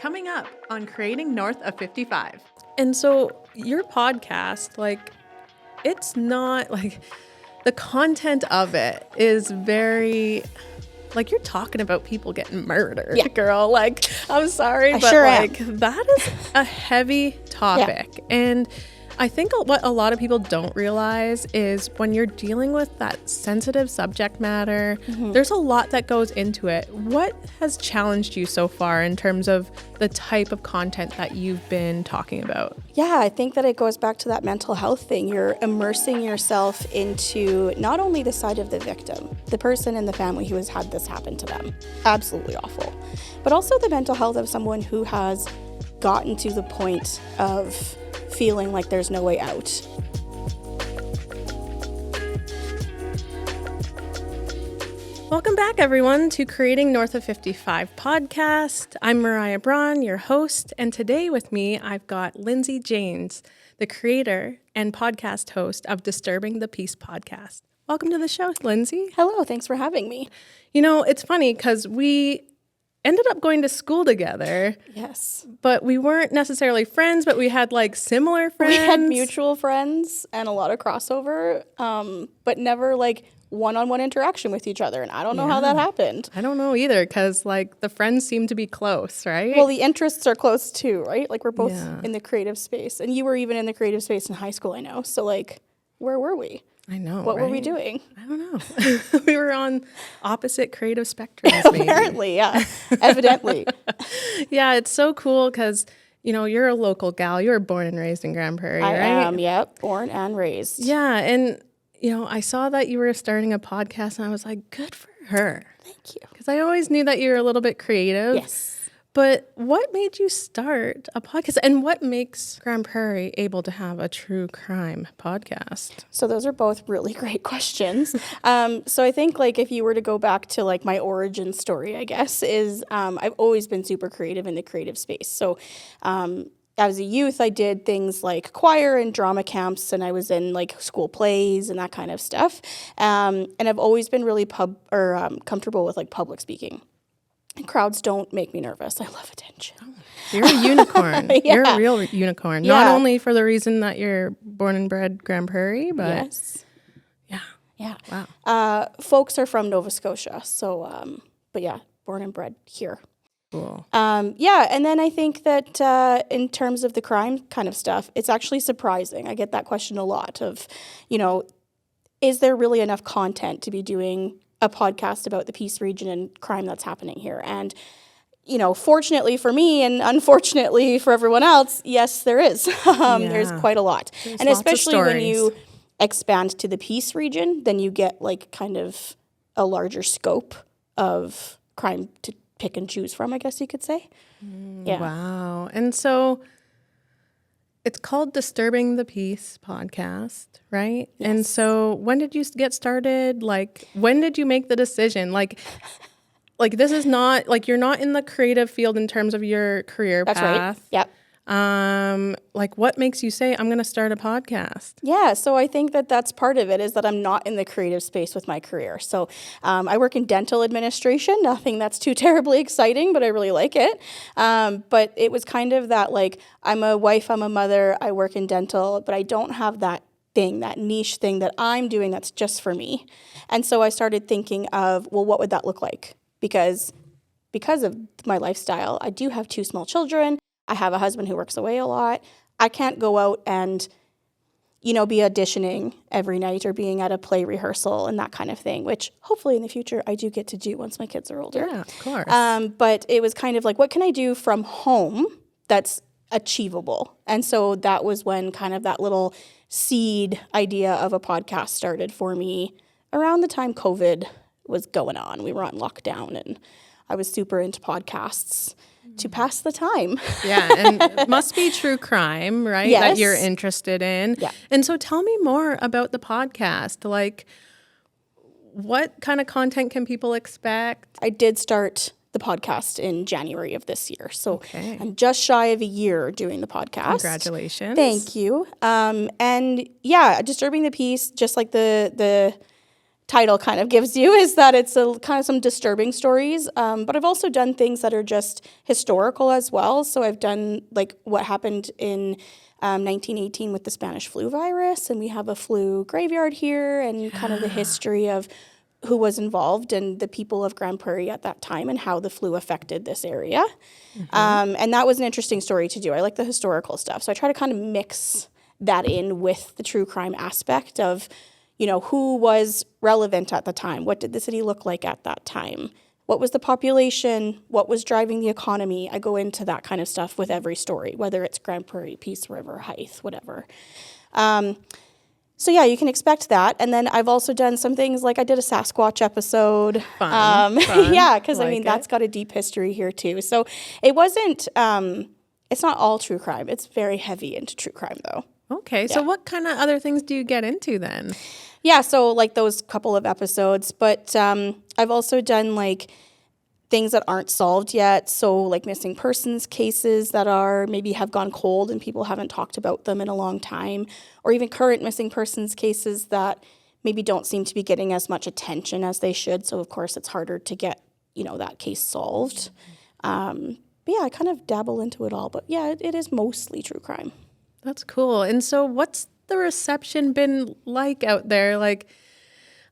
coming up on Creating North of 55. And so your podcast, like, it's not like the content of it is very, like, you're talking about people getting murdered, girl. Like, I'm sorry, but sure like that is a heavy topic. And I think what a lot of people don't realize is when you're dealing with that sensitive subject matter, there's a lot that goes into it. What has challenged you so far in terms of the type of content that you've been talking about? Yeah, I think that it goes back to that mental health thing. You're immersing yourself into not only the side of the victim, the person in the family who has had this happen to them, absolutely awful, but also the mental health of someone who has gotten to the point of feeling like there's no way out. Welcome back, everyone, to Creating North of 55 podcast. I'm Mariah Braun, your host, and today with me, I've got Lindsay Janes, the creator and podcast host of Disturbing the Peace podcast. Welcome to the show, Lindsay. Hello, thanks for having me. You know, it's funny because we ended up going to school together. Yes. But we weren't necessarily friends, but we had like similar friends. We had mutual friends and a lot of crossover, but never like one-on-one interaction with each other. And I don't know how that happened. I don't know either, because like the friends seem to be close, right? Well, the interests are close too, right? Like we're both in the creative space. And you were even in the creative space in high school, I know. So like, where were we? I know. What were we doing? I don't know. We were on opposite creative spectrums, maybe. Apparently, yeah. Evidently. Yeah, it's so cool because, you know, you're a local gal. You were born and raised in Grande Prairie, right? I am, yep. Born and raised. Yeah, and, you know, I saw that you were starting a podcast, and I was like, good for her. Thank you. Because I always knew that you were a little bit creative. Yes. But what made you start a podcast, and what makes Grande Prairie able to have a true crime podcast? So those are both really great questions. So I think like if you were to go back to like my origin story, I guess, is I've always been super creative in the creative space. So as a youth, I did things like choir and drama camps, and I was in like school plays and that kind of stuff. And I've always been really comfortable with like public speaking. And crowds don't make me nervous. I love attention. Oh, you're a unicorn. Yeah. You're a real unicorn. Yeah. Not only for the reason that you're born and bred Grande Prairie, but yes. Yeah. Wow. Folks are from Nova Scotia. So, but yeah, born and bred here. Cool. Yeah, and then I think that in terms of the crime kind of stuff, it's actually surprising. I get that question a lot of, you know, is there really enough content to be doing a podcast about the Peace region and crime that's happening here? And, you know, fortunately for me and unfortunately for everyone else, yes, there is. There's quite a lot. There's and especially when stories. you expand to the Peace region, then you get like kind of a larger scope of crime to pick and choose from, I guess you could say. Yeah. Wow. And so it's called Disturbing the Peace podcast, right? Yes. And so when did you get started? Like, when did you make the decision? Like this is not, like, you're not in the creative field in terms of your career That's path. right. Yep. Like, what makes you say, I'm going to start a podcast? Yeah, so I think that that's part of it, is that I'm not in the creative space with my career. So I work in dental administration, nothing that's too terribly exciting, but I really like it. But it was kind of that, like, I'm a wife, I'm a mother, I work in dental, but I don't have that thing, that niche thing that I'm doing that's just for me. And so I started thinking of, well, what would that look like? Because of my lifestyle, I do have 2 small children. I have a husband who works away a lot. I can't go out and, you know, be auditioning every night or being at a play rehearsal and that kind of thing, which hopefully in the future I do get to do once my kids are older. Yeah, of course. But it was kind of like, what can I do from home that's achievable? And so that was when kind of that little seed idea of a podcast started for me around the time COVID was going on. We were on lockdown and I was super into podcasts to pass the time. Yeah, and it must be true crime, right? Yes. That you're interested in. Yeah. And so tell me more about the podcast. Like, what kind of content can people expect? I did start the podcast in January of this year. So Okay. I'm just shy of a year doing the podcast. Congratulations. Thank you. And yeah, Disturbing the Peace, just like the title kind of gives you, is that it's a kind of some disturbing stories. But I've also done things that are just historical as well. So I've done like what happened in 1918 with the Spanish flu virus, and we have a flu graveyard here, and kind of the history of who was involved and the people of Grande Prairie at that time and how the flu affected this area. And that was an interesting story to do. I like the historical stuff. So I try to kind of mix that in with the true crime aspect of, you know, who was relevant at the time? What did the city look like at that time? What was the population? What was driving the economy? I go into that kind of stuff with every story, whether it's Grande Prairie, Peace River, Hythe, whatever. So yeah, you can expect that. And then I've also done some things like I did a Sasquatch episode. Fun. Yeah, because I Like mean, it. that's got a deep history here too. So it wasn't, it's not all true crime. It's very heavy into true crime though. Okay, so what kind of other things do you get into then? Yeah, so like those couple of episodes, but I've also done like things that aren't solved yet. So like missing persons cases that are maybe have gone cold and people haven't talked about them in a long time, or even current missing persons cases that maybe don't seem to be getting as much attention as they should. So of course it's harder to get, you know, that case solved. But yeah, I kind of dabble into it all, but yeah, it is mostly true crime. That's cool. And so what's the reception been like out there? Like,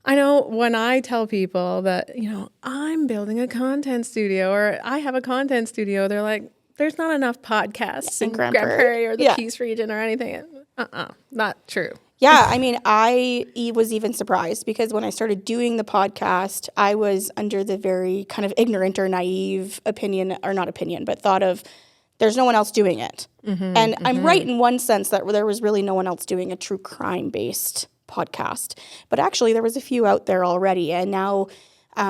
I know when I tell people that, you know, I'm building a content studio or I have a content studio, they're like, there's not enough podcasts in Grande Prairie or the Peace region or anything. Not true. Yeah, I mean, I was even surprised because when I started doing the podcast, I was under the very kind of ignorant or naive opinion, or not opinion, but thought of there's no one else doing it. And I'm right in one sense that there was really no one else doing a true crime-based podcast. But actually, there was a few out there already. And now,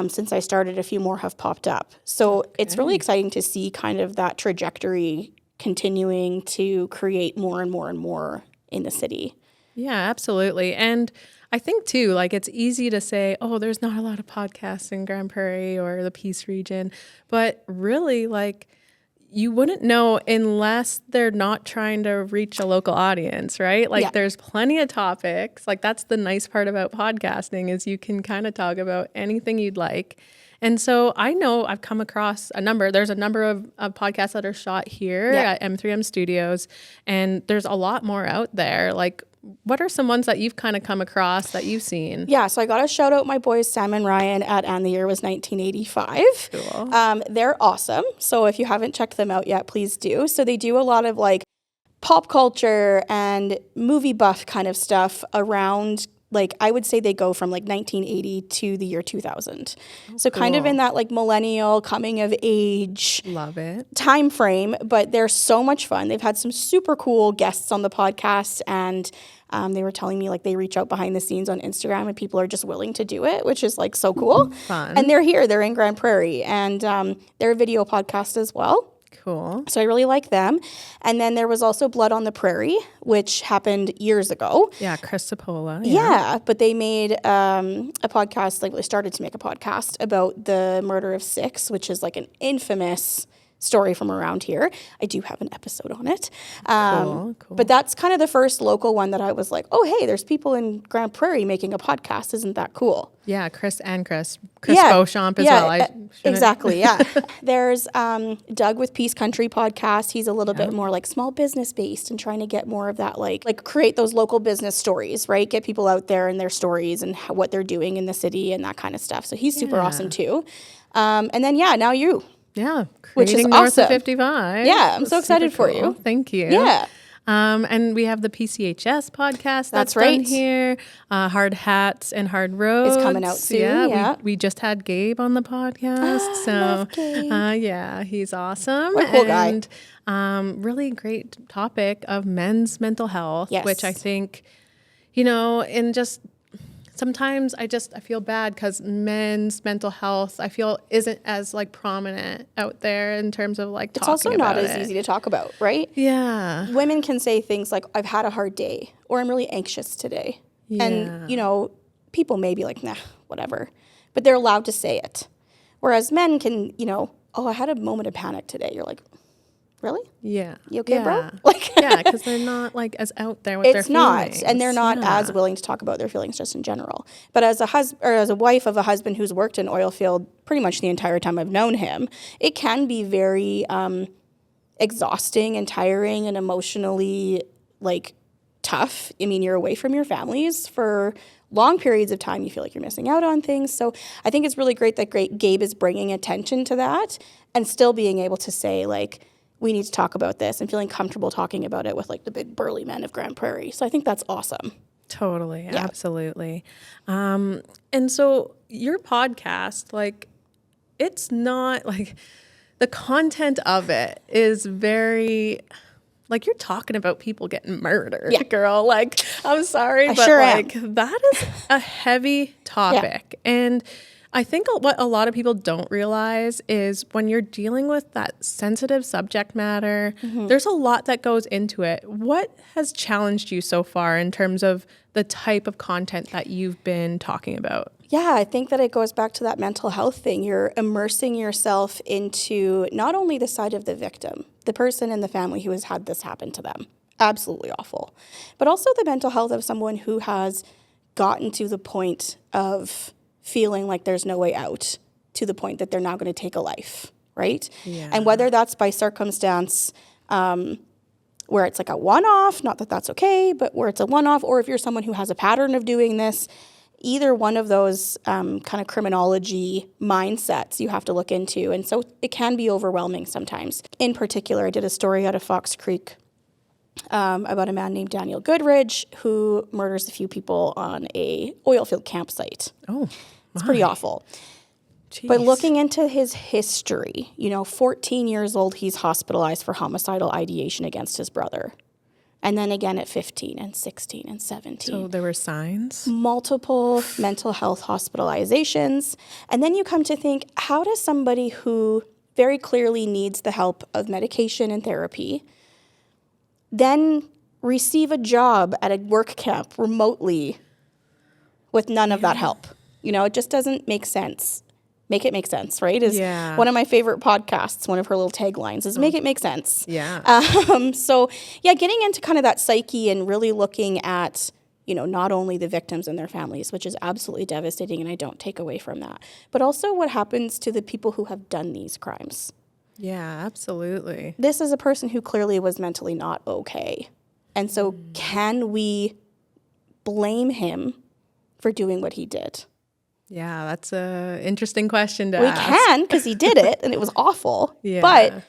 since I started, a few more have popped up. So it's really exciting to see kind of that trajectory continuing to create more and more and more in the city. Yeah, absolutely. And I think too, like it's easy to say, oh, there's not a lot of podcasts in Grande Prairie or the Peace region. But really, like, you wouldn't know unless they're not trying to reach a local audience, right? Like there's plenty of topics. Like that's the nice part about podcasting is you can kind of talk about anything you'd like. And so I know I've come across there's a number of podcasts that are shot here at M3M Studios, and there's a lot more out there. Like, what are some ones that you've kind of come across that you've seen? Yeah, so I got to shout out my boys Sam and Ryan at And the Year Was 1985. Cool. They're awesome. So if you haven't checked them out yet, please do. So they do a lot of like pop culture and movie buff kind of stuff around, like I would say they go from like 1980 to the year 2000. So kind of in that like millennial coming of age Love it. time frame, but they're so much fun. They've had some super cool guests on the podcast, and they were telling me like they reach out behind the scenes on Instagram and people are just willing to do it, which is like so cool. Fun. And they're here, they're in Grande Prairie, and they're a video podcast as well. Cool. So I really like them. And then there was also Blood on the Prairie, which happened years ago. Yeah, Chris Cipolla. Yeah, but they made a podcast, like they started to make a podcast about the murder of 6, which is like an infamous story from around here. I do have an episode on it. Cool. But that's kind of the first local one that I was like, oh, hey, there's people in Grande Prairie making a podcast. Isn't that cool? Yeah, Chris Beauchamp as well. Exactly, yeah. There's Doug with Peace Country podcast. He's a little bit more like small business based and trying to get more of that like create those local business stories, right? Get people out there and their stories and what they're doing in the city and that kind of stuff. So he's super awesome too. And then, now you. Yeah, which is creating North awesome. of 55. Yeah, I'm so excited for you. Thank you. Yeah. And we have the PCHS podcast that's right. done here. Hard Hats and Hard Roads. It's coming out soon, yeah. We just had Gabe on the podcast. love Gabe. Yeah, he's awesome. What a cool guy. And really great topic of men's mental health, Yes. which I think, and just sometimes I feel bad because men's mental health, I feel, isn't as like prominent out there in terms of like It's talking also about not it. as easy to talk about, right? Yeah. Women can say things like, I've had a hard day, or I'm really anxious today. Yeah. And, people may be like, nah, whatever. But they're allowed to say it. Whereas men can, oh, I had a moment of panic today. You're like, really? Yeah. You okay, bro? Yeah. Like, Yeah, because they're not like as out there with their it's not, feelings. and they're not Yeah. as willing to talk about their feelings just in general. But as a husband or as a wife of a husband who's worked in oil field pretty much the entire time I've known him, it can be very exhausting and tiring and emotionally like tough. I mean, you're away from your families for long periods of time. You feel like you're missing out on things. So I think it's really great that Gabe is bringing attention to that and still being able to say, like, we need to talk about this and feeling comfortable talking about it with, like, the big burly men of Grande Prairie. So I think that's awesome. Totally. Yeah. Absolutely. And so your podcast, like, it's not like the content of it is very... Like, you're talking about people getting murdered, girl. Like, I'm sorry, but sure like that is a heavy topic. And I think what a lot of people don't realize is when you're dealing with that sensitive subject matter, there's a lot that goes into it. What has challenged you so far in terms of the type of content that you've been talking about? Yeah, I think that it goes back to that mental health thing. You're immersing yourself into not only the side of the victim, the person in the family who has had this happen to them. Absolutely awful. But also the mental health of someone who has gotten to the point of feeling like there's no way out, to the point that they're now going to take a life, right? Yeah. And whether that's by circumstance, where it's like a one-off, not that that's okay, but where it's a one-off, or if you're someone who has a pattern of doing this, either one of those kind of criminology mindsets you have to look into. And so it can be overwhelming sometimes. In particular, I did a story out of Fox Creek about a man named Daniel Goodridge who murders a few people on a oil field campsite. Oh, it's pretty awful. Jeez. But looking into his history, 14 years old, he's hospitalized for homicidal ideation against his brother. And then again at 15 and 16 and 17. So there were signs? Multiple mental health hospitalizations. And then you come to think, how does somebody who very clearly needs the help of medication and therapy then receive a job at a work camp remotely with none of that help? It just doesn't make sense. Make it make sense, right? Is one of my favorite podcasts. One of her little taglines is "Make it make sense." Yeah. Getting into kind of that psyche and really looking at, not only the victims and their families, which is absolutely devastating, and I don't take away from that, but also what happens to the people who have done these crimes. Yeah, absolutely. This is a person who clearly was mentally not okay, and so can we blame him for doing what he did? Yeah, that's a interesting question to We ask. can, because he did it, and it was awful. Yeah. But,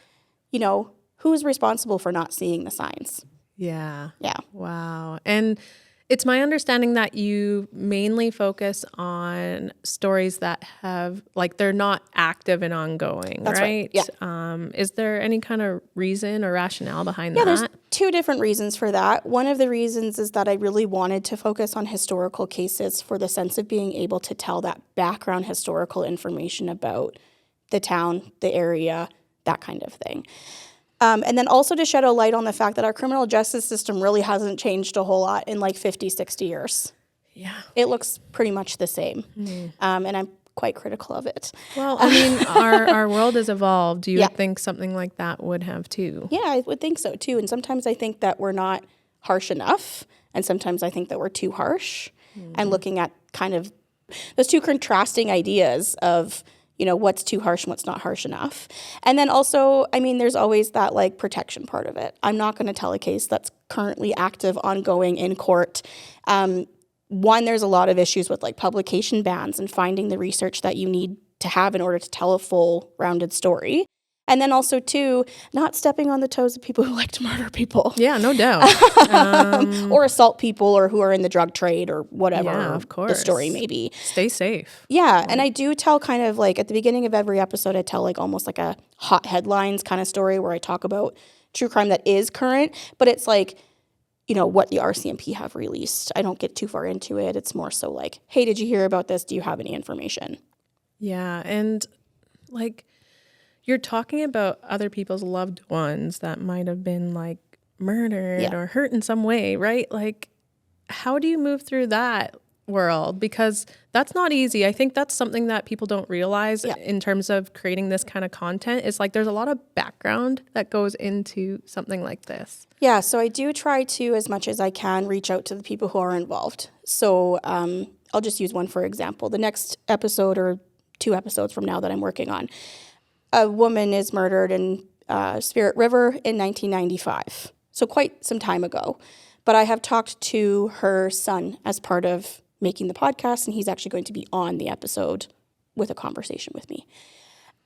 who's responsible for not seeing the signs? Yeah. Yeah. Wow. And it's my understanding that you mainly focus on stories that have, like, they're not active and ongoing, That's right. Yeah. Is there any kind of reason or rationale behind Yeah, that? there's two different reasons for that. One of the reasons is that I really wanted to focus on historical cases for the sense of being able to tell that background historical information about the town, the area, that kind of thing. And then also to shed a light on the fact that our criminal justice system really hasn't changed a whole lot in like 50, 60 years. Yeah. It looks pretty much the same. And I'm quite critical of it. Well, I mean, our world has evolved. You would think something like that would have too. Yeah, I would think so too. And sometimes I think that we're not harsh enough. And sometimes I think that we're too harsh. And looking at kind of those two contrasting ideas of, what's too harsh and what's not harsh enough. And then also, I mean, there's always that like protection part of it. I'm not going to tell a case that's currently active, ongoing in court. One, there's a lot of issues with like publication bans and finding the research that you need to have in order to tell a full rounded story. And then also, two, not stepping on the toes of people who like to murder people. Yeah, no doubt. Or assault people or who are in the drug trade or whatever of course. The story may be. Stay safe. Yeah, and I do tell kind of like at the beginning of every episode, I tell like almost like a hot headlines kind of story where I talk about true crime that is current, but it's like, what the RCMP have released. I don't get too far into it. It's more so like, hey, did you hear about this? Do you have any information? Yeah, and like you're talking about other people's loved ones that might have been like murdered or hurt in some way, right? Like, how do you move through that world, because that's not easy. I think that's something that people don't realize in terms of creating this kind of content. Is like there's a lot of background that goes into something like this. Yeah, so I do try to, as much as I can, reach out to the people who are involved. So I'll just use one for example. The next episode or 2 episodes from now that I'm working on, a woman is murdered in Spirit River in 1995. So quite some time ago. But I have talked to her son as part of making the podcast, and he's actually going to be on the episode with a conversation with me.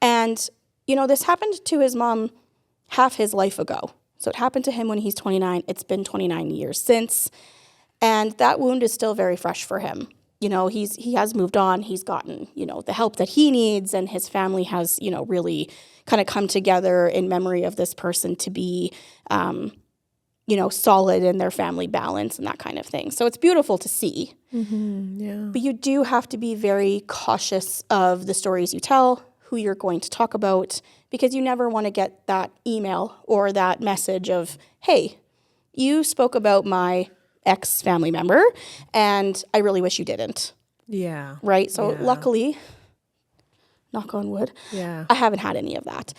And, this happened to his mom half his life ago. So it happened to him when he's 29. It's been 29 years since. And that wound is still very fresh for him. He has moved on. He's gotten, the help that he needs, and his family has, really kind of come together in memory of this person to be, solid in their family balance and that kind of thing. So it's beautiful to see. Mm-hmm, yeah. But you do have to be very cautious of the stories you tell, who you're going to talk about, because you never want to get that email or that message of, hey, you spoke about my ex-family member, and I really wish you didn't. Yeah. Right? So luckily, knock on wood, I haven't had any of that.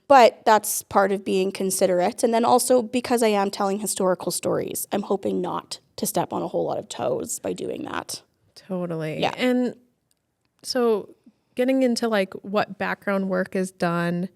But that's part of being considerate. And then also, because I am telling historical stories, I'm hoping not to step on a whole lot of toes by doing that. Totally. Yeah. And so getting into like what background work is done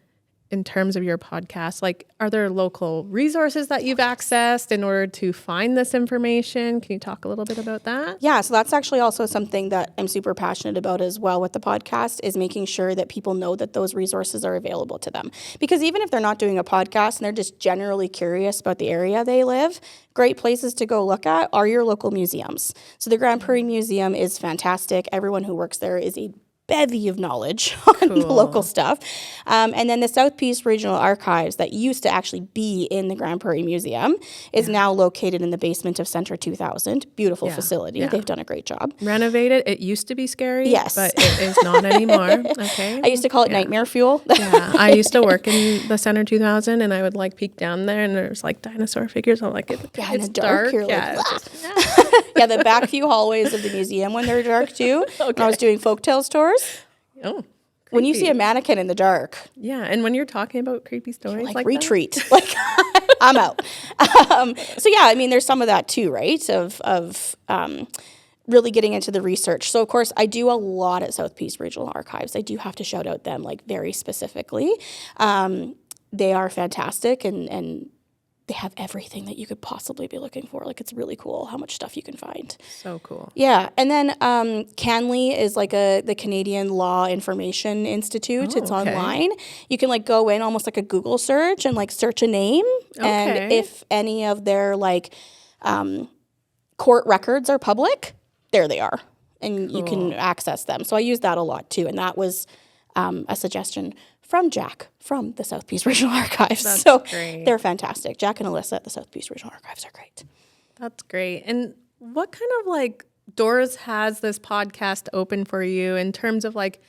in terms of your podcast, like are there local resources that you've accessed in order to find this information? Can you talk a little bit about that? Yeah, so that's actually also something that I'm super passionate about as well with the podcast, is making sure that people know that those resources are available to them. Because even if they're not doing a podcast and they're just generally curious about the area they live, great places to go look at are your local museums. So the Grande Prairie Museum is fantastic. Everyone who works there is a bevy of knowledge on the local stuff. And then the South Peace Regional Archives that used to actually be in the Grande Prairie Museum is now located in the basement of Centre 2000. Beautiful facility. Yeah. They've done a great job. Renovated. It used to be scary. Yes. But it is not anymore. Okay. I used to call it nightmare fuel. Yeah. I used to work in the Centre 2000, and I would like peek down there, and there's like dinosaur figures. I'm like, it's dark. You're like, yeah, the back few hallways of the museum when they're dark too. When I was doing folktale stores. Oh, when you see a mannequin in the dark. Yeah, and when you're talking about creepy stories like retreat. That. Like, I'm out. So yeah, I mean, there's some of that too, right? Of really getting into the research. So of course, I do a lot at South Peace Regional Archives. I do have to shout out them like very specifically. They are fantastic, and they have everything that you could possibly be looking for. Like, it's really cool how much stuff you can find. So cool. Yeah. And then CANLI is like the Canadian Law Information Institute. It's online. You can like go in almost like a Google search and like search a name. And if any of their like court records are public, there they are. And you can access them. So I use that a lot too. And that was a suggestion from Jack from the South Peace Regional Archives. That's so great. They're fantastic. Jack and Alyssa at the South Peace Regional Archives are great. That's great. And what kind of like doors has this podcast open for you in terms of like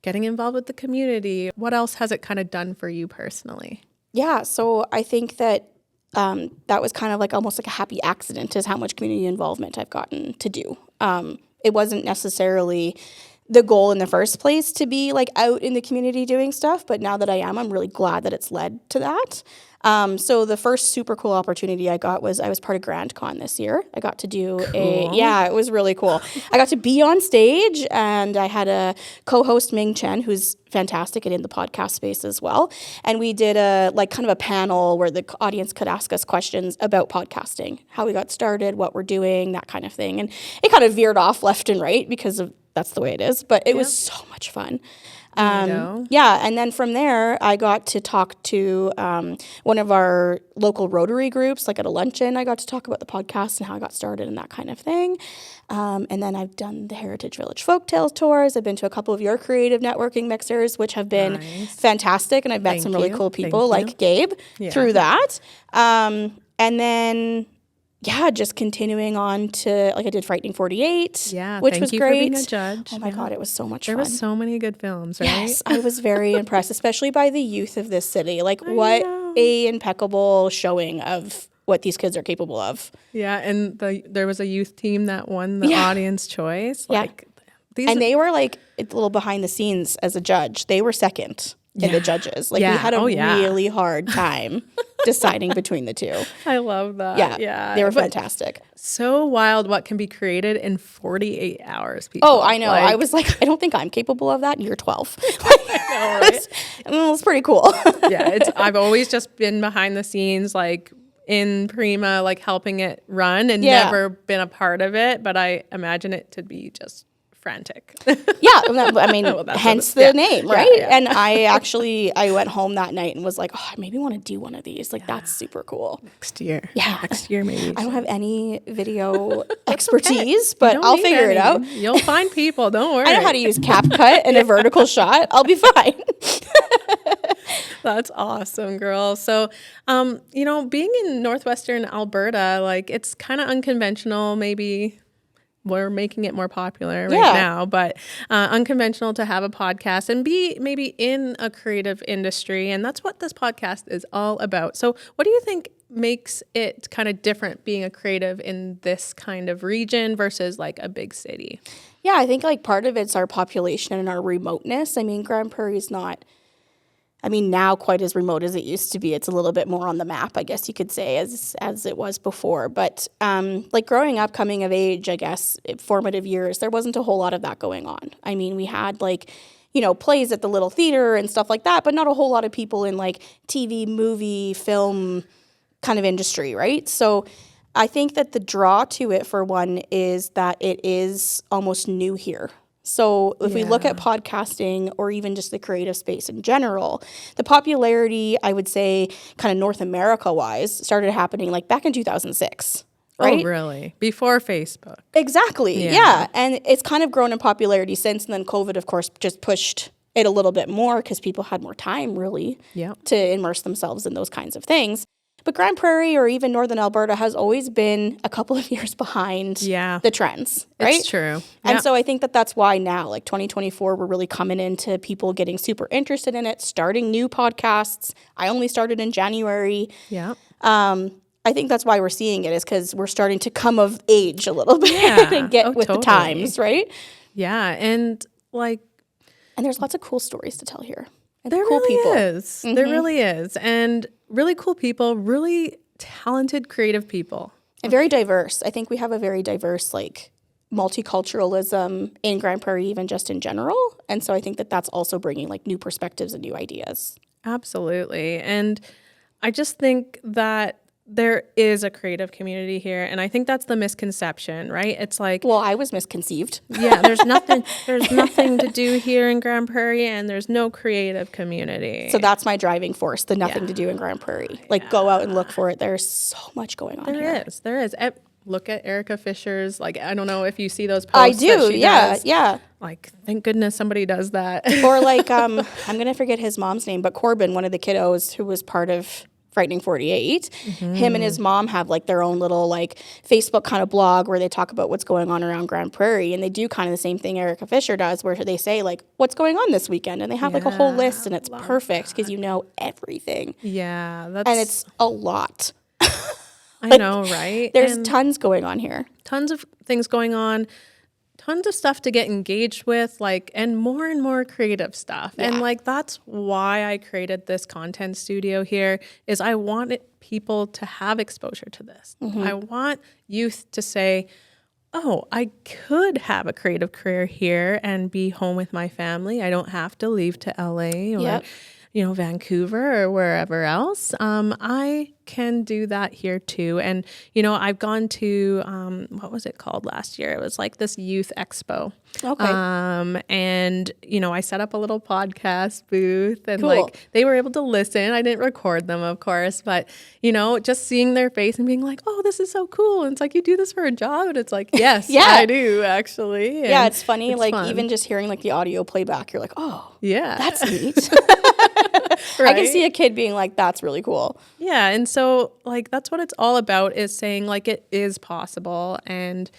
getting involved with the community? What else has it kind of done for you personally? Yeah, so I think that that was kind of like almost like a happy accident is how much community involvement I've gotten to do. It wasn't necessarily the goal in the first place to be like out in the community doing stuff, but now that I am, I'm really glad that it's led to that. So the first super cool opportunity I got was I was part of GrandCon this year. I got to do it was really cool. I got to be on stage, and I had a co-host, Ming Chen, who's fantastic and in the podcast space as well. And we did a like kind of a panel where the audience could ask us questions about podcasting, how we got started, what we're doing, that kind of thing. And it kind of veered off left and right because of that's the way it is, but it was so much fun. Yeah, and then from there, I got to talk to one of our local Rotary groups, like at a luncheon. I got to talk about the podcast and how I got started and that kind of thing. And then I've done the Heritage Village Folktales tours. I've been to a couple of your creative networking mixers, which have been fantastic, and I've met some really cool people like Gabe through that. And then... yeah, just continuing on to, like I did Frightening 48, which was great. For being a judge. Oh my God, it was so much fun. There was so many good films, right? Yes, I was very impressed, especially by the youth of this city. Like, what a impeccable showing of what these kids are capable of. Yeah, and there was a youth team that won the audience choice. Like they were like a little behind the scenes as a judge. They were second in the judges. Like we had a really hard time deciding between the two. I love that. Yeah. They were fantastic. So wild what can be created in 48 hours, people. Oh, I know. I was like, I don't think I'm capable of that. You're 12. I know, right? It's pretty cool. I've always just been behind the scenes, like in Prima, like helping it run and never been a part of it. But I imagine it to be just frantic. I mean, hence the name, right? And I went home that night and was like, oh, I maybe want to do one of these. Like, that's super cool. Next year. Yeah. Next year, maybe. I don't have any video expertise, but I'll figure it out. You'll find people. Don't worry. I know how to use CapCut and a vertical shot. I'll be fine. That's awesome, girl. So, being in Northwestern Alberta, like, it's kind of unconventional, maybe. We're making it more popular right now, but unconventional to have a podcast and be maybe in a creative industry. And that's what this podcast is all about. So what do you think makes it kind of different being a creative in this kind of region versus like a big city? Yeah, I think like part of it's our population and our remoteness. I mean, Grande Prairie is not... now quite as remote as it used to be. It's a little bit more on the map, I guess you could say, as it was before. But like growing up, coming of age, I guess, formative years, there wasn't a whole lot of that going on. I mean, we had like, plays at the little theater and stuff like that, but not a whole lot of people in like TV, movie, film kind of industry, right? So I think that the draw to it, for one, is that it is almost new here. So if we look at podcasting or even just the creative space in general, the popularity, I would say, kind of North America-wise, started happening like back in 2006, right? Oh, really? Before Facebook. Exactly, yeah. And it's kind of grown in popularity since, and then COVID, of course, just pushed it a little bit more because people had more time, really, to immerse themselves in those kinds of things. But Grande Prairie or even Northern Alberta has always been a couple of years behind the trends, right? It's true. And so I think that that's why now, like 2024, we're really coming into people getting super interested in it, starting new podcasts. I only started in January. Yeah. I think that's why we're seeing it, is because we're starting to come of age a little bit and get with the times, right? Yeah. And like... And there's lots of cool stories to tell here. And there cool really people. is. Mm-hmm. There really is. And really cool people, really talented, creative people. And very diverse. I think we have a very diverse, like, multiculturalism in Grande Prairie, even just in general. And so I think that that's also bringing, like, new perspectives and new ideas. Absolutely. And I just think that there is a creative community here, and I think that's the misconception, right? It's like, well, I was misconceived. Yeah, there's nothing to do here in Grande Prairie, and there's no creative community. So that's my driving force, the nothing to do in Grande Prairie. Like, go out and look for it. There's so much going on here. There is. Look at Erica Fisher's, like, I don't know if you see those posts. I do, that she does. Yeah. Like, thank goodness somebody does that. Or like, I'm going to forget his mom's name, but Corbin, one of the kiddos who was part of Frightening 48, him and his mom have like their own little like Facebook kind of blog where they talk about what's going on around Grande Prairie, and they do kind of the same thing Erica Fisher does, where they say like, what's going on this weekend, and they have like a whole list, and it's perfect because you know everything. Yeah, and it's a lot. I know, right? There's tons going on here. Tons of things going on. Tons of stuff to get engaged with, like, and more creative stuff. Yeah. And like, that's why I created this content studio here, is I wanted people to have exposure to this. Mm-hmm. I want youth to say, oh, I could have a creative career here and be home with my family. I don't have to leave to LA or, Vancouver or wherever else. I can do that here too. And, I've gone to, what was it called last year? It was like this youth expo. Okay. And, I set up a little podcast booth, and cool. like they were able to listen. I didn't record them, of course, but, just seeing their face and being like, oh, this is so cool. And it's like, you do this for a job? And it's like, yes, I do actually. And yeah, it's funny. It's like fun. Even just hearing like the audio playback, you're like, oh, yeah, that's neat. Right? I can see a kid being like, that's really cool. Yeah. And so like, that's what it's all about, is saying like, it is possible. And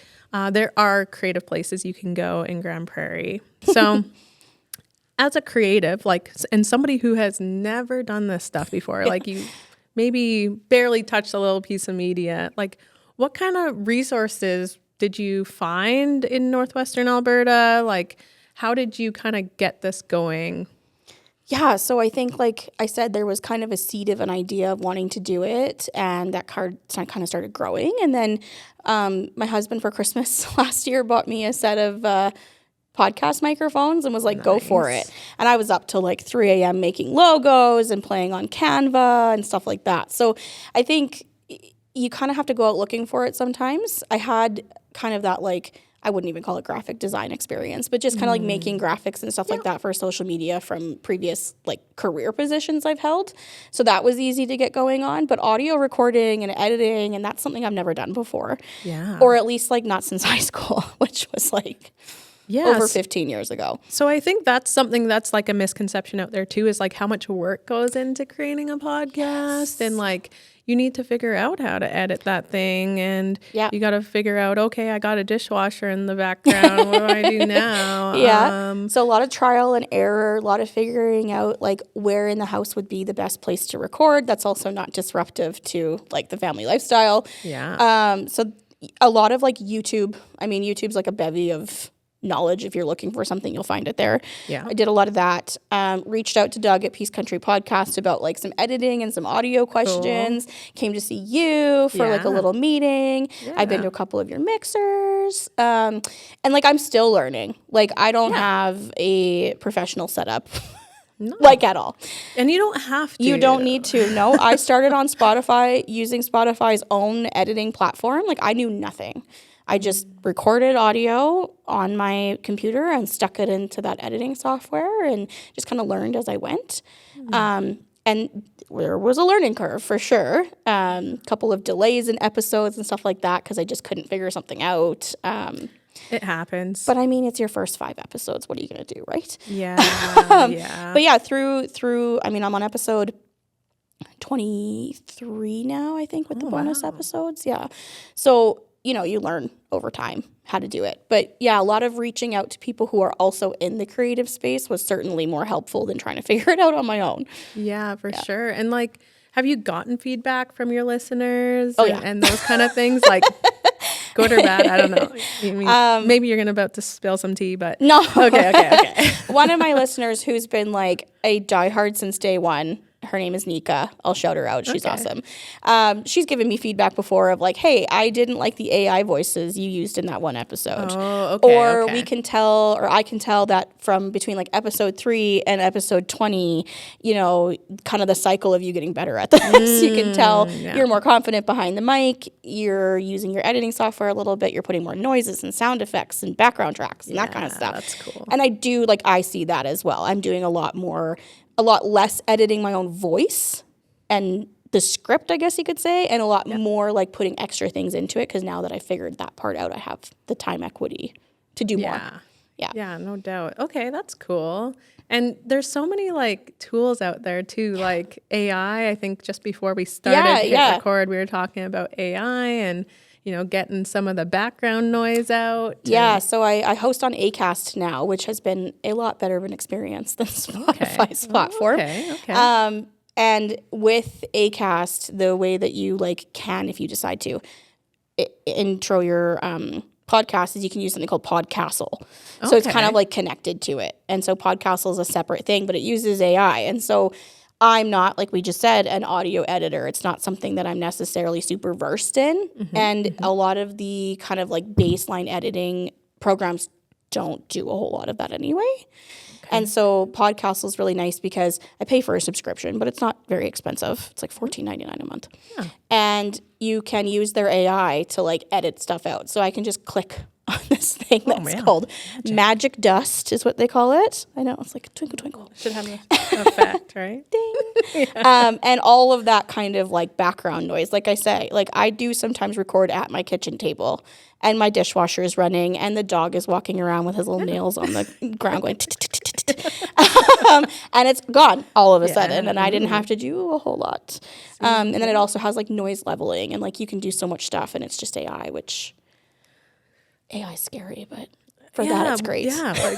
there are creative places you can go in Grande Prairie. So as a creative, like, and somebody who has never done this stuff before, like you maybe barely touched a little piece of media, like what kind of resources did you find in Northwestern Alberta? Like, how did you kind of get this going? Yeah, so I think, like I said, there was kind of a seed of an idea of wanting to do it, and that card kind of started growing. And then my husband for Christmas last year bought me a set of podcast microphones and was like, go for it. And I was up till like 3 a.m. making logos and playing on Canva and stuff like that. So I think you kind of have to go out looking for it sometimes. I had kind of that, like, I wouldn't even call it graphic design experience, but just kind of like making graphics and stuff like that for social media from previous like career positions I've held. So that was easy to get going on. But audio recording and editing, and that's something I've never done before. Yeah. Or at least like not since high school, which was like over 15 years ago. So I think that's something that's like a misconception out there too, is like how much work goes into creating a podcast. And like you need to figure out how to edit that thing, and you got to figure out, okay, I got a dishwasher in the background. What do I do now? So a lot of trial and error, a lot of figuring out like where in the house would be the best place to record. That's also not disruptive to like the family lifestyle. So a lot of like YouTube. I mean, YouTube's like a bevy of knowledge. If you're looking for something, you'll find it there. I did a lot of that. Reached out to Doug at Peace Country Podcast about like some editing and some audio questions. Came to see you for like a little meeting. I've been to a couple of your mixers. And like I'm still learning. Like I don't have a professional setup. Like at all. And you don't have to. You don't need to. No, I started on Spotify using Spotify's own editing platform. Like I knew nothing. I just recorded audio on my computer and stuck it into that editing software and just kind of learned as I went. And there was a learning curve for sure. Couple of delays in episodes and stuff like that because I just couldn't figure something out. It happens. But I mean, it's your first 5 episodes. What are you going to do, right? Yeah. But yeah, through, I mean, I'm on episode 23 now, I think, with the bonus episodes. Yeah. So, you know, you learn over time how to do it. But yeah, a lot of reaching out to people who are also in the creative space was certainly more helpful than trying to figure it out on my own. Yeah, for sure. And like, have you gotten feedback from your listeners and those kind of things? Like, good or bad? I don't know. You mean, maybe you're about to spill some tea, but no. Okay. One of my listeners who's been like a diehard since day one, her name is Nika. I'll shout her out. She's awesome. She's given me feedback before of like, hey, I didn't like the AI voices you used in that one episode. We can tell, or I can tell that from between like episode 3 and episode 20, you know, kind of the cycle of you getting better at this. You can tell you're more confident behind the mic. You're using your editing software a little bit. You're putting more noises and sound effects and background tracks and that kind of stuff. That's cool. And I see that as well. I'm doing a lot less editing my own voice and the script, I guess you could say, and a lot more like putting extra things into it because now that I figured that part out, I have the time equity to do more. Yeah, no doubt. Okay, that's cool. And there's so many like tools out there too, like AI. I think just before we started hit record, we were talking about AI and, you know, getting some of the background noise out. Yeah, so I host on Acast now, which has been a lot better of an experience than Spotify's platform. And with Acast, the way that you like can, if you decide to, intro your podcast is you can use something called Podcastle. So it's kind of like connected to it. And so Podcastle is a separate thing, but it uses AI. And so I'm not, like we just said, an audio editor. It's not something that I'm necessarily super versed in. And a lot of the kind of like baseline editing programs don't do a whole lot of that anyway. And so Podcastle is really nice because I pay for a subscription, but it's not very expensive. It's like $14.99 a month. And you can use their AI to like edit stuff out. So I can just click on this thing that's called Magic Dust is what they call it. I know, it's like twinkle, twinkle. Should have an effect, right? Ding. And all of that kind of like background noise. Like I say, like I do sometimes record at my kitchen table and my dishwasher is running and the dog is walking around with his little nails on the ground going and it's gone all of a sudden and I didn't have to do a whole lot. And then it also has like noise leveling and like you can do so much stuff and it's just AI, which AI is scary, but for that it's great. Yeah, like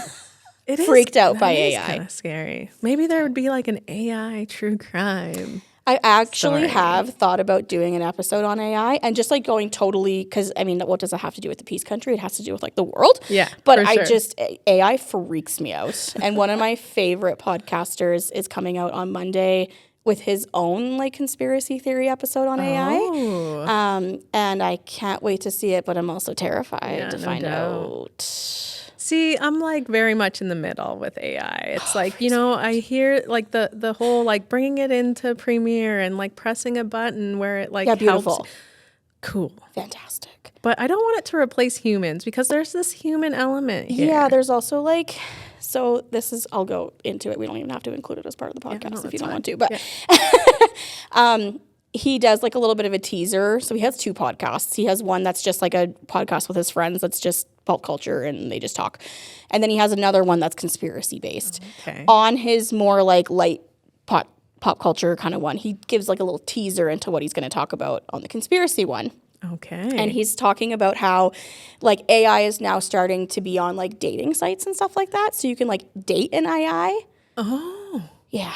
it is freaked out by AI. Kind of scary. Maybe there would be like an AI true crime. I actually Sorry. have thought about doing an episode on AI and just like going totally, because I mean, what does it have to do with the peace country? It has to do with like the world. Yeah, But for I sure. just, AI freaks me out. And one of my favorite podcasters is coming out on Monday with his own like conspiracy theory episode on AI. Oh. And I can't wait to see it, but I'm also terrified to no find doubt. out. See, I'm like very much in the middle with AI. It's like, you know, I hear like the whole like bringing it into Premiere and like pressing a button where it like Yeah, beautiful. helps. Cool. Fantastic. But I don't want it to replace humans because there's this human element here. Yeah, there's also like, so this is, I'll go into it. We don't even have to include it as part of the podcast no, if you it's don't fine. want to. But he does like a little bit of a teaser. So he has 2 podcasts. He has one that's just like a podcast with his friends that's just pop culture and they just talk. And then he has another one that's conspiracy based. Okay. On his more like light pop culture kind of one, he gives like a little teaser into what he's going to talk about on the conspiracy one. Okay. And he's talking about how like AI is now starting to be on like dating sites and stuff like that. So you can like date an AI. Oh. Yeah.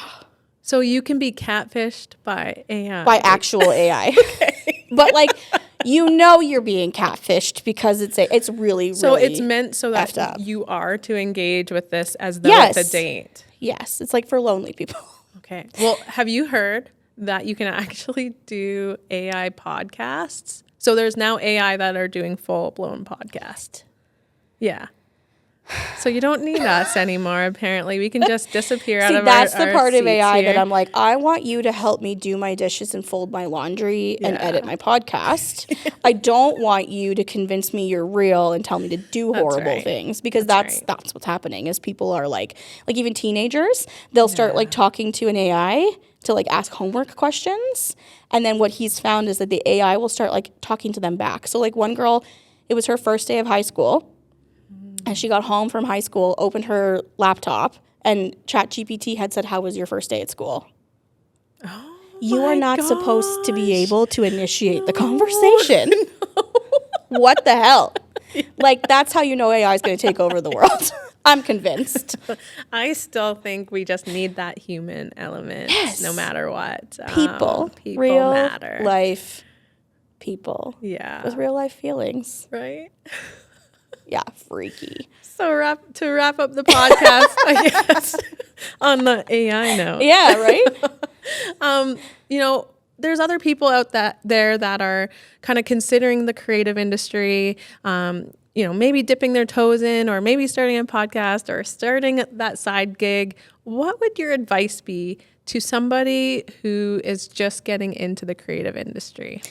So you can be catfished by AI. By actual AI. But like, you know, you're being catfished because it's really, So really it's meant so effed up. that you are to engage with this as though Yes. it's a date. Yes. It's like for lonely people. Okay. Well, have you heard that you can actually do AI podcasts? So there's now AI that are doing full-blown podcasts. Yeah. So you don't need us anymore, apparently. We can just disappear out See, of that's our the part of AI seats that here. I'm like, I want you to help me do my dishes and fold my laundry and Yeah. edit my podcast. I don't want you to convince me you're real and tell me to do horrible right. things, because That's that's what's happening is people are like even teenagers, they'll start like talking to an AI to like ask homework questions. And then what he's found is that the AI will start like talking to them back. So like one girl, it was her first day of high school. And she got home from high school, opened her laptop, and ChatGPT had said, "How was your first day at school?" You are not supposed to be able to initiate the conversation. What the hell? Like, that's how you know AI is going to take over the world. I'm convinced. I still think we just need that human element, no matter what. People. People real matter. life people. Yeah. With real life feelings. Right? Yeah, freaky. So to wrap up the podcast, I guess, on the AI note. Yeah, right? You know, there's other people out there that are kind of considering the creative industry, you know, maybe dipping their toes in or maybe starting a podcast or starting that side gig. What would your advice be to somebody who is just getting into the creative industry?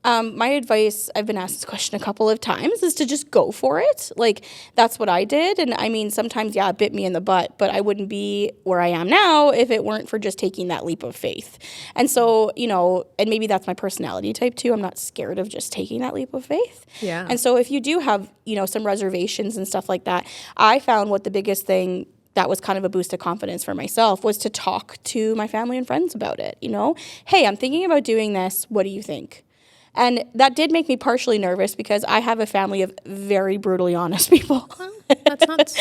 My advice, I've been asked this question a couple of times, is to just go for it. Like, that's what I did. And I mean, sometimes, yeah, it bit me in the butt, but I wouldn't be where I am now if it weren't for just taking that leap of faith. And so, you know, and maybe that's my personality type too. I'm not scared of just taking that leap of faith. Yeah. And so if you do have, you know, some reservations and stuff like that, I found what the biggest thing that was kind of a boost of confidence for myself was to talk to my family and friends about it. You know, hey, I'm thinking about doing this. What do you think? And that did make me partially nervous because I have a family of very brutally honest people. That's not.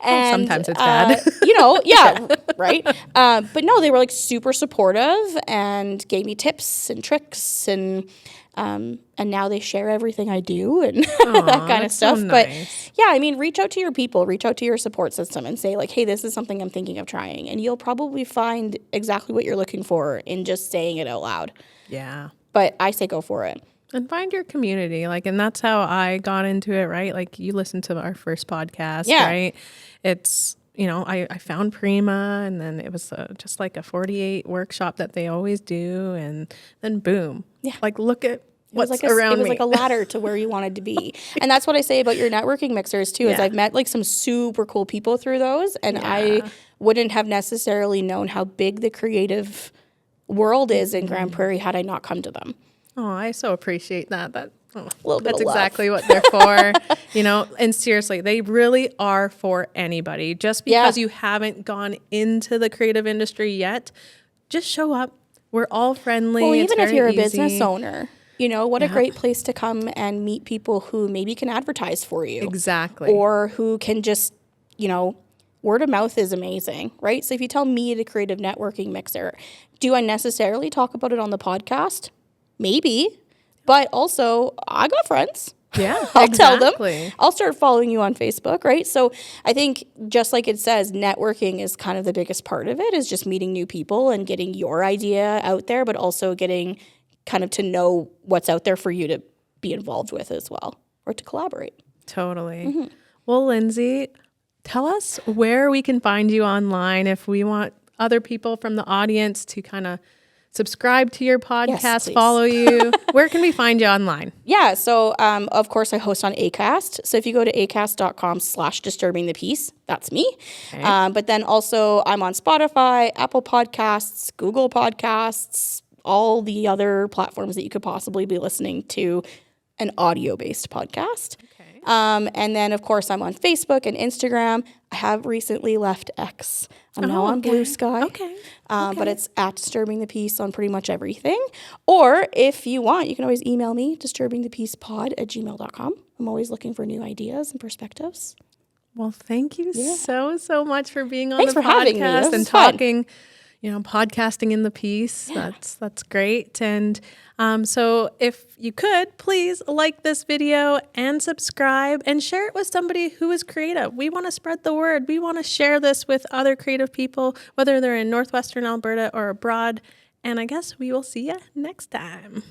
And, sometimes it's bad. You know, yeah, right. But no, they were like super supportive and gave me tips and tricks, and now they share everything I do and that kind of stuff. So But nice. yeah, I mean, reach out to your people, reach out to your support system, and say like, hey, this is something I'm thinking of trying, and you'll probably find exactly what you're looking for in just saying it out loud. Yeah. But I say go for it. And find your community. Like, and that's how I got into it, right? Like, you listened to our first podcast, Yeah. right? It's, you know, I found Prima, and then it was just like a 48 workshop that they always do. And then boom. Yeah. Like, look at what's It around was me. like a ladder to where you wanted to be. And that's what I say about your networking mixers too, is Yeah. I've met like some super cool people through those, and I wouldn't have necessarily known how big the creative world is in Grande Prairie had I not come to them. Oh, I so appreciate that. little bit That's of love. exactly what they're for, you know. And seriously, they really are for anybody. Just because you haven't gone into the creative industry yet, just show up. We're all friendly. Well, It's even if very you're a easy. business owner, you know, what a great place to come and meet people who maybe can advertise for you. Exactly. Or who can just, you know, word of mouth is amazing, right? So if you tell me the creative networking mixer, do I necessarily talk about it on the podcast? Maybe, but also I got friends. Yeah, I'll exactly. tell them. I'll start following you on Facebook, right? So I think just like it says, networking is kind of the biggest part of it, is just meeting new people and getting your idea out there, but also getting kind of to know what's out there for you to be involved with as well, or to collaborate. Totally. Well, Lindsay, tell us where we can find you online if we want other people from the audience to kind of subscribe to your podcast, please. follow you. Where can we find you online? Yeah, so of course I host on Acast. So if you go to acast.com/disturbingthepeace, that's me. Okay. But then also I'm on Spotify, Apple Podcasts, Google Podcasts, all the other platforms that you could possibly be listening to an audio-based podcast. Okay. And then, of course, I'm on Facebook and Instagram. I have recently left X. I'm now on Blue Sky. Okay. But it's at Disturbing the Peace on pretty much everything. Or if you want, you can always email me, disturbingthepeacepod@gmail.com. I'm always looking for new ideas and perspectives. Well, thank you so much for being on Thanks the for having me. podcast This and was fun. talking, podcasting in the piece. That's great. And so if you could, please like this video and subscribe and share it with somebody who is creative. We want to spread the word. We want to share this with other creative people, whether they're in Northwestern Alberta or abroad. And I guess we will see you next time.